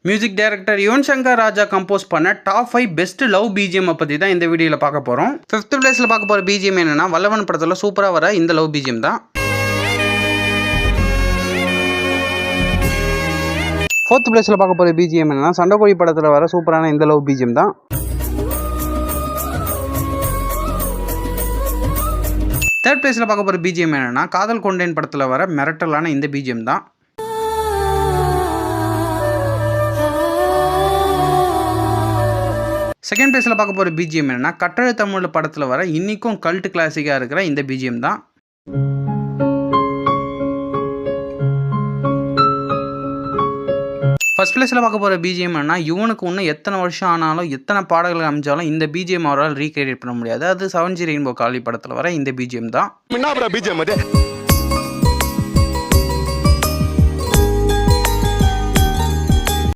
Music director Yuvan Shankar Raja compose பண்ண top 5 best love BGM பற்றி தான் இந்த வீடியோவில் பார்க்க போகிறோம். 5th பிளேஸில் பார்க்க போகிற பிஜிஎம் என்னன்னா வல்லவன் படத்தில் சூப்பராக வர இந்த லவ் பிஜிஎம் தான். 4th பிளேஸில் பார்க்க போகிற பிஜிஎம் என்னன்னா சண்டைக்கோழி படத்தில் வர சூப்பரான இந்த லவ் பிஜிஎம் தான். 3rd பிளேஸில் பார்க்க போகிற பிஜிஎம் என்னன்னா காதல் கொண்டேன் படத்தில் வர மிரட்டலான இந்த பிஜிஎம் தான். 2nd பிளேஸில் பார்க்க போகிற பிஜிஎம் என்னன்னா கட்டழ தமிழ் படத்தில் வர இன்னைக்கும் கல்ட் கிளாசிக்காக இருக்கிற இந்த பிஜிஎம் தான். 1st பிளேஸில் பார்க்க போகிற பிஜிஎம் என்னன்னா யுவனுக்கு இன்னும் எத்தனை வருஷம் ஆனாலும் எத்தனை பாடல்கள் அமைஞ்சாலும் இந்த பிஜிஎம் அவரால் ரீக்ரியேட் பண்ண முடியாது. அது 7G ரெயின்போ காலி படத்தில் வர இந்த பிஜிஎம் தான்.